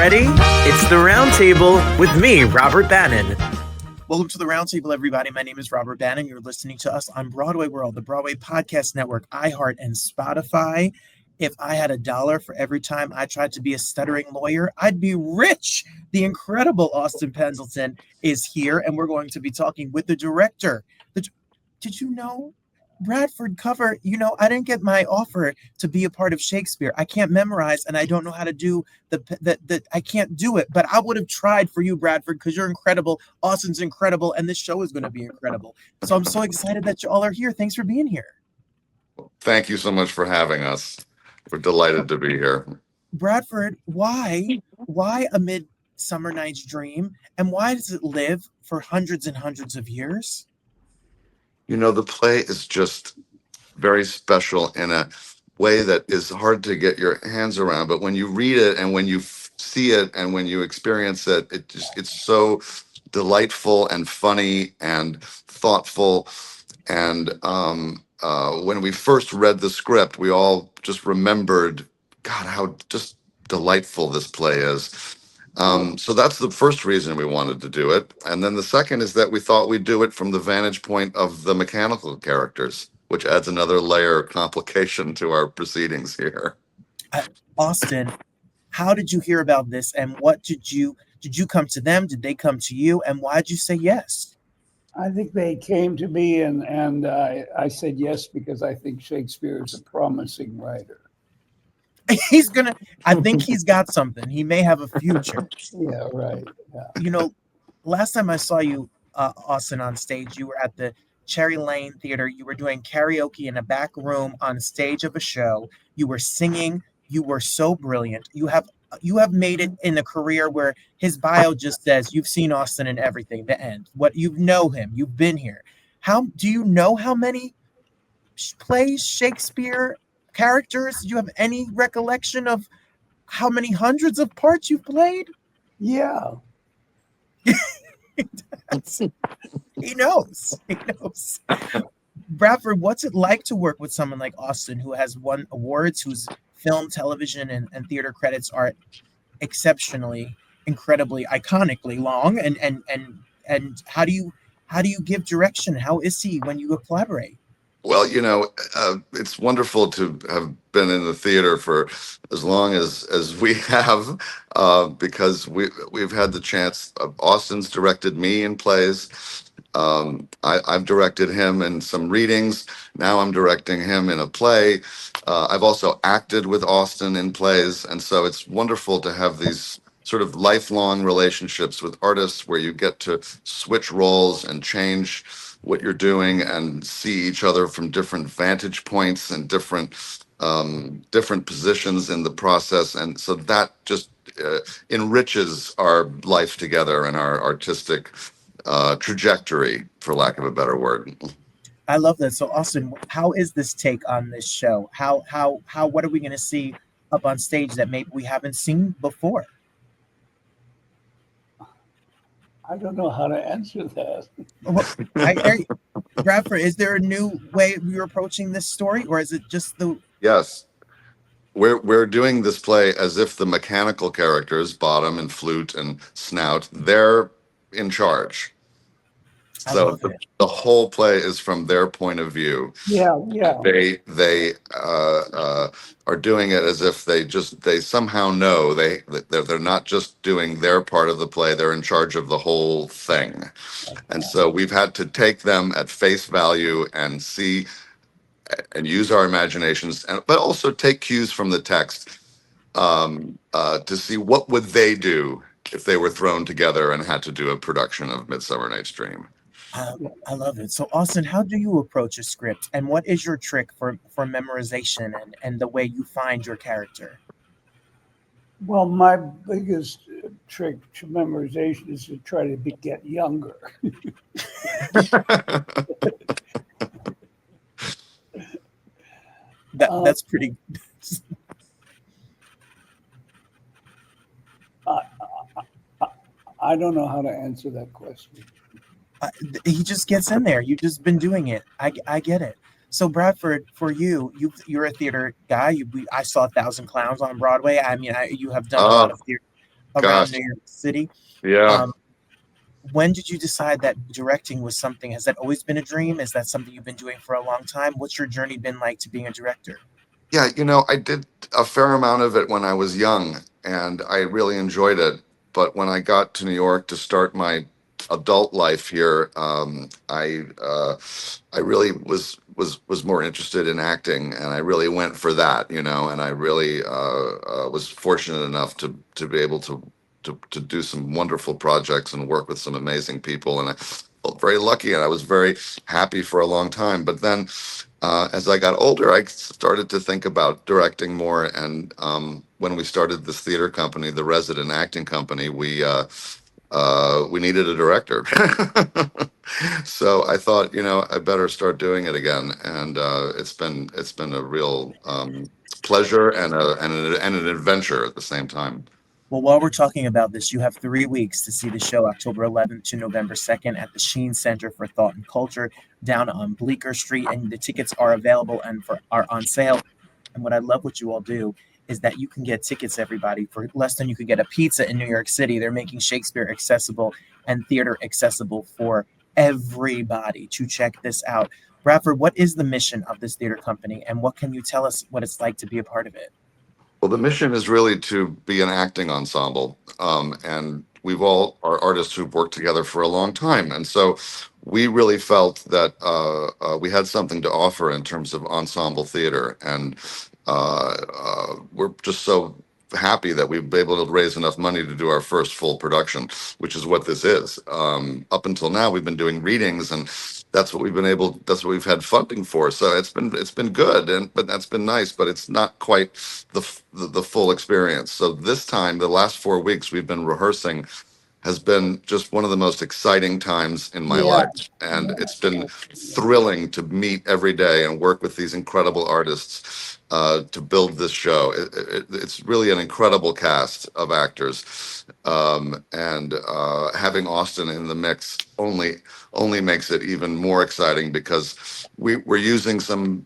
ready? It's the Roundtable with me, Robert Bannon. Welcome to the Roundtable, everybody. My name is Robert Bannon. You're listening to us on Broadway World, the Broadway Podcast Network, iHeart, and Spotify. If I had $1 for every time I tried to be a stuttering lawyer, I'd be rich. The incredible Austin Pendleton is here, and we're going to be talking with the director. Did you know? Bradford cover, I didn't get my offer to be a part of Shakespeare. I can't memorize, and I don't know how to do I can't do it, but I would have tried for you, Bradford, because you're incredible. Austin's incredible, and this show is going to be incredible. So I'm so excited that you all are here. Thanks for being here. Thank you so much for having us. We're delighted to be here. Bradford, why A Midsummer Night's Dream, and why does it live for hundreds and hundreds of years? The play is just very special in a way that is hard to get your hands around. But when you read it and when you see it and when you experience it, it's so delightful and funny and thoughtful. And when we first read the script, we all just remembered, God, how just delightful this play is. So that's the first reason we wanted to do it. And then the second is that we thought we'd do it from the vantage point of the mechanical characters, which adds another layer of complication to our proceedings here. Austin, how did you hear about this, and what did you come to them? Did they come to you, and why did you say yes? I think they came to me, and I said yes because I think Shakespeare is a promising writer. I think he's got something. He may have a future. Yeah, right. Yeah. Last time I saw you, Austin, on stage, you were at the Cherry Lane Theater. You were doing karaoke in a back room on stage of a show. You were singing. You were so brilliant. You have made it in a career where his bio just says you've seen Austin in everything. The end. What you know him. You've been here. How do you know how many plays Shakespeare characters? Do you have any recollection of how many hundreds of parts you've played? Yeah. He knows. Bradford, what's it like to work with someone like Austin, who has won awards, whose film, television, and theater credits are exceptionally, incredibly, iconically long? And how do you give direction? How is he when you collaborate? Well, it's wonderful to have been in the theater for as long as we have, because we've had the chance. Austin's directed me in plays. I've directed him in some readings. Now I'm directing him in a play. I've also acted with Austin in plays. And so it's wonderful to have these sort of lifelong relationships with artists where you get to switch roles and change what you're doing and see each other from different vantage points and different positions in the process. And so that just enriches our life together and our artistic trajectory, for lack of a better word. I love that. So Austin, how is this take on this show? What are we going to see up on stage that maybe we haven't seen before? I don't know how to answer that. Bradford, is there a new way you're approaching this story, or is it just the... Yes. We're doing this play as if the mechanical characters, Bottom and Flute and Snout, they're in charge. So the whole play is from their point of view. Yeah. They are doing it as if they somehow know they're not just doing their part of the play. They're in charge of the whole thing. And so we've had to take them at face value and see and use our imaginations, but also take cues from the text to see what would they do if they were thrown together and had to do a production of Midsummer Night's Dream. I love it. So Austin, how do you approach a script, and what is your trick for memorization and the way you find your character? Well, my biggest trick to memorization is to try to get younger. That's pretty... I don't know how to answer that question. He just gets in there. You've just been doing it. I get it. So Bradford, for you're a theater guy. I saw 1,000 Clowns on Broadway. I mean, you have done a lot of theater. around Gosh, New York City. yeah. Um, when did you decide that directing was something? Has that always been a dream? Is that something you've been doing for a long time? What's your journey been like to being a director? Yeah, I did a fair amount of it when I was young, and I really enjoyed it. But when I got to New York to start my adult life here, I really was more interested in acting, and I really went for that, and I really was fortunate enough to be able to do some wonderful projects and work with some amazing people, and I felt very lucky, and I was very happy for a long time. But then as I got older, I started to think about directing more. And when we started this theater company, the Resident Acting Company, we needed a director. So I thought, I better start doing it again. And it's been a real pleasure and an adventure at the same time. Well, while we're talking about this, you have 3 weeks to see the show October 11th to November 2nd at the Sheen Center for Thought and Culture down on Bleecker Street, and the tickets are available and are on sale. And what I love what you all do is that you can get tickets, everybody, for less than you could get a pizza in New York City. They're making Shakespeare accessible and theater accessible for everybody to check this out. Bradford, what is the mission of this theater company, and what can you tell us what it's like to be a part of it? Well, the mission is really to be an acting ensemble. And we've all are artists who've worked together for a long time. And so we really felt that we had something to offer in terms of ensemble theater. And we're just so happy that we've been able to raise enough money to do our first full production, which is what this is. Up until now, we've been doing readings, and that's what we've had funding for. So it's been good, but that's been nice, but it's not quite the full experience. So this time, the last 4 weeks we've been rehearsing has been just one of the most exciting times in my Yeah, life. And yeah, it's been thrilling to meet every day and work with these incredible artists to build this show. It's really an incredible cast of actors. And having Austin in the mix only makes it even more exciting because we're using some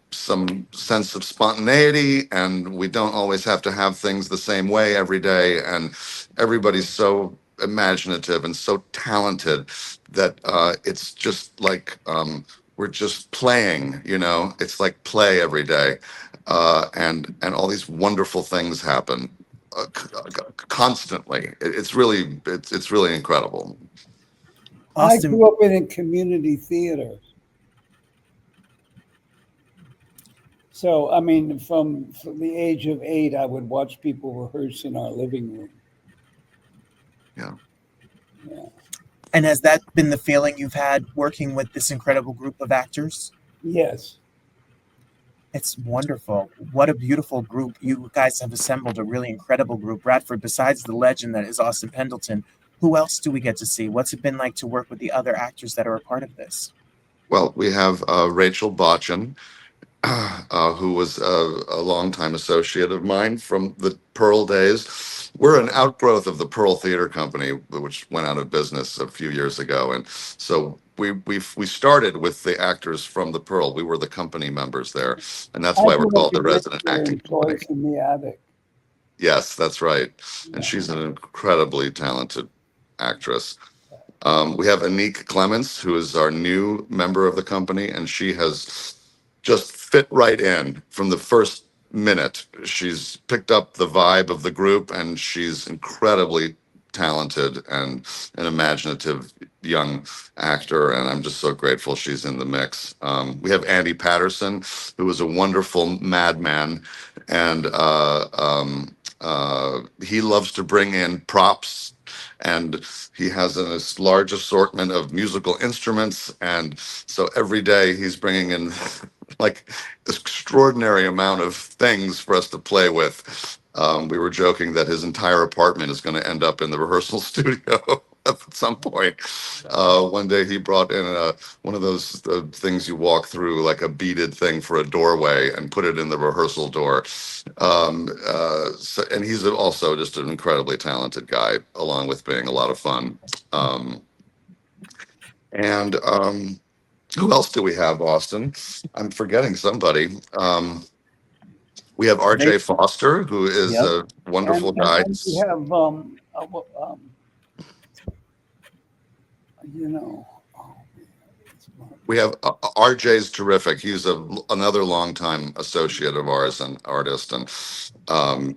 sense of spontaneity, and we don't always have to have things the same way every day. And everybody's so imaginative and so talented that it's just like we're just playing. It's like play every day, and all these wonderful things happen constantly. It's really incredible. I Austin, grew up in a community theater. So, I mean, from the age of 8, I would watch people rehearse in our living room. Yeah. Yeah. and has that been the feeling you've had working with this incredible group of actors? Yes. It's wonderful. What a beautiful group. You guys have assembled a really incredible group. Bradford, besides the legend that is Austin Pendleton, who else do we get to see? What's it been like to work with the other actors that are a part of this? Well, we have Rachel Botchin, who was a longtime associate of mine from the Pearl days. We're an outgrowth of the Pearl Theater Company, which went out of business a few years ago, and so we started with the actors from the Pearl. We were the company members there, and that's I why we're grew up called the in Resident Windsor Acting in Company. Toys in the Attic. Yes, that's right, and Yeah. she's an incredibly talented actress. We have Anik Clements, who is our new member of the company, and she has just fit right in from the first minute. She's picked up the vibe of the group, and she's incredibly talented and an imaginative young actor. And I'm just so grateful she's in the mix. We have Andy Patterson, who is a wonderful madman, and he loves to bring in props, and he has a large assortment of musical instruments, and so every day he's bringing in like this extraordinary amount of things for us to play with. We were joking that his entire apartment is going to end up in the rehearsal studio at some point. One day he brought in one of those things you walk through, like a beaded thing for a doorway, and put it in the rehearsal door. And he's also just an incredibly talented guy, along with being a lot of fun. And who else do we have, Austin? I'm forgetting somebody. We have They, R.J. Foster, who is yep. a wonderful And guy. then we have well, you know, oh, man, it's We have RJ's terrific. He's another longtime associate of ours and artist, and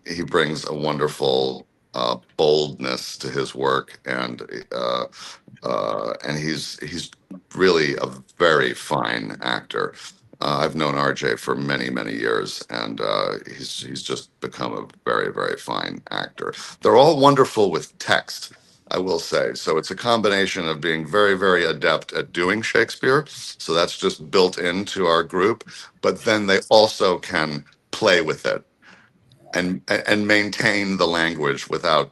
he brings a wonderful boldness to his work, and he's really a very fine actor. I've known RJ for many many years, and he's just become a very very fine actor. They're all wonderful with text, I will say. So it's a combination of being very very adept at doing Shakespeare. So that's just built into our group. But then they also can play with it and maintain the language without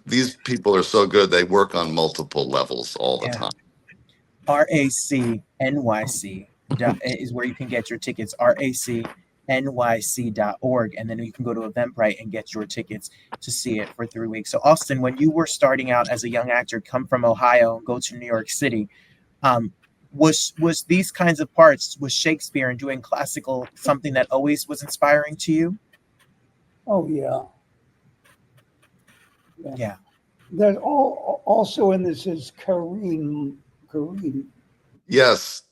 these people are so good. They work on multiple levels all the Yeah. time. RACNYC is where you can get your tickets. RACNYC.org. And then you can go to Eventbrite and get your tickets to see it for 3 weeks. So, Austin, when you were starting out as a young actor, come from Ohio and go to New York City, was these kinds of parts, was Shakespeare and doing classical something that always was inspiring to you? Oh yeah. Yeah. There's also in this is Karine. Yes,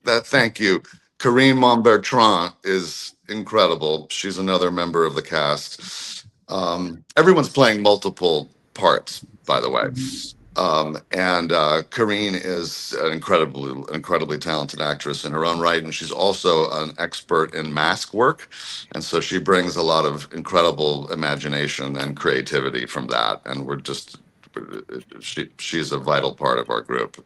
thank you. Corinne Montbertrand is incredible. She's another member of the cast. Everyone's playing multiple parts, by the way. And Corinne is an incredibly talented actress in her own right, and she's also an expert in mask work, and so she brings a lot of incredible imagination and creativity from that. And she's a vital part of our group.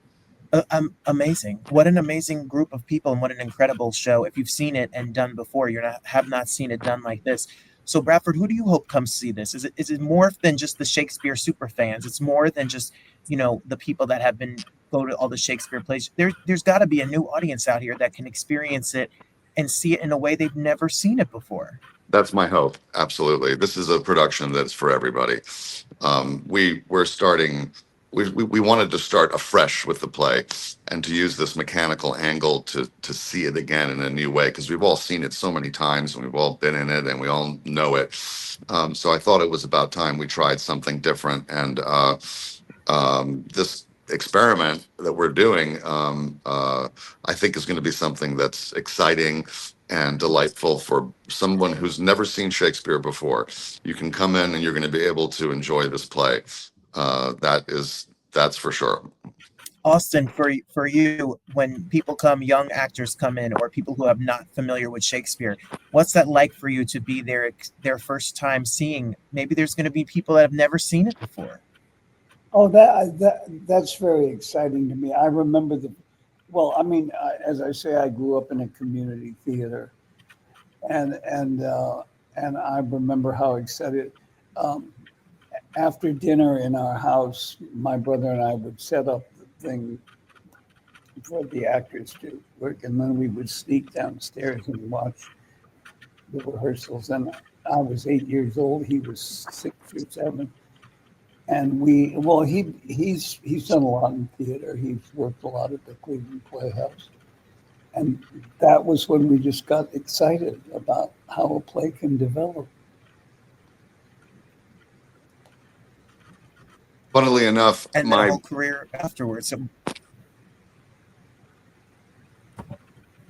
Amazing! What an amazing group of people, and what an incredible show! If you've seen it and done before, have not seen it done like this. So, Bradford, who do you hope comes see this? Is it more than just the Shakespeare super fans? It's more than just the people that have been go to all the Shakespeare plays. There's got to be a new audience out here that can experience it and see it in a way they've never seen it before. That's my hope. Absolutely. This is a production that's for everybody. We're starting. We wanted to start afresh with the play and to use this mechanical angle to see it again in a new way, because we've all seen it so many times and we've all been in it and we all know it. So I thought it was about time we tried something different. And this experiment that we're doing, I think is going to be something that's exciting and delightful for someone who's never seen Shakespeare before. You can come in and you're going to be able to enjoy this play. That's for sure. Austin, for you, when people come, young actors come in, or people who are not familiar with Shakespeare, what's that like for you to be their first time seeing? Maybe there's going to be people that have never seen it before. Oh, that's very exciting to me. I remember as I say, I grew up in a community theater, and I remember how excited. After dinner in our house, my brother and I would set up the thing for the actors to work, and then we would sneak downstairs and watch the rehearsals. And I was 8 years old; he was 6 or 7. And he's done a lot in theater. He's worked a lot at the Cleveland Playhouse. And that was when we just got excited about how a play can develop. Funnily enough, And my whole career afterwards. So,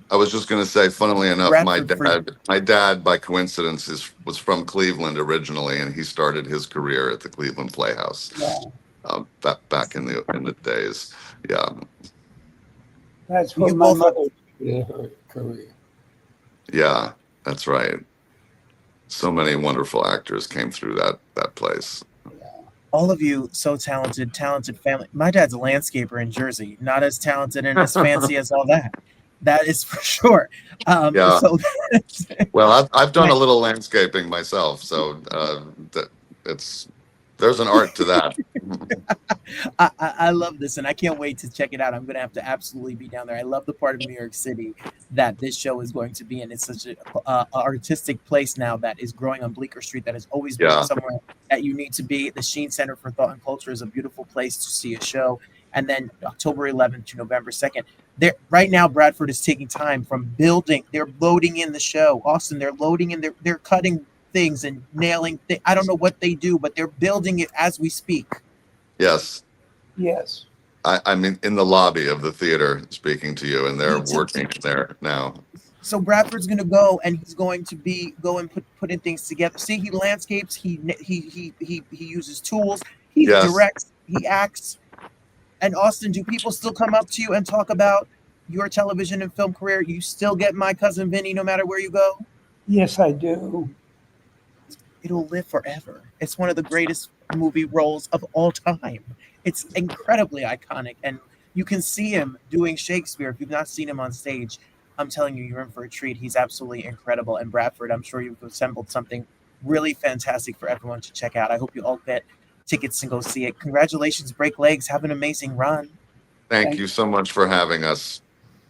I was just going to say, funnily enough, Bradford, my dad, by coincidence, was from Cleveland originally, and he started his career at the Cleveland Playhouse. Yeah. Back in the days. Yeah. That's where my mother did her career. Yeah, that's right. So many wonderful actors came through that place. All of you so talented family. My dad's a landscaper in Jersey, not as talented and as fancy as all that. That is for sure. Yeah. So well, I've done a little landscaping myself, so there's an art to that. I love this, and I can't wait to check it out. I'm going to have to absolutely be down there. I love the part of New York City that this show is going to be in. It's such an artistic place now that is growing on Bleecker Street that has always been somewhere that you need to be. The Sheen Center for Thought and Culture is a beautiful place to see a show. And then October 11th to November 2nd. Right now, Bradford is taking time from building. They're loading in the show. Austin, they're loading in. They're cutting things and nailing. I don't know what they do, but they're building it as we speak. Yes. Yes. I'm in the lobby of the theater speaking to you, and they're Me too. working there now. So Bradford's going to go, and he's going to go and putting things together. See, he landscapes. He uses tools. He Yes. directs. He acts. And Austin, do people still come up to you and talk about your television and film career? You still get My Cousin Vinny no matter where you go? Yes, I do. It'll live forever. It's one of the greatest movie roles of all time. It's incredibly iconic, and you can see him doing Shakespeare. If you've not seen him on stage, I'm telling you, you're in for a treat. He's absolutely incredible. And Bradford, I'm sure you've assembled something really fantastic for everyone to check out. I hope you all get tickets and go see it. Congratulations, Break Legs. Have an amazing run. Thank you so much for having us.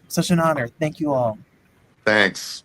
Such an honor. Thank you all. Thanks.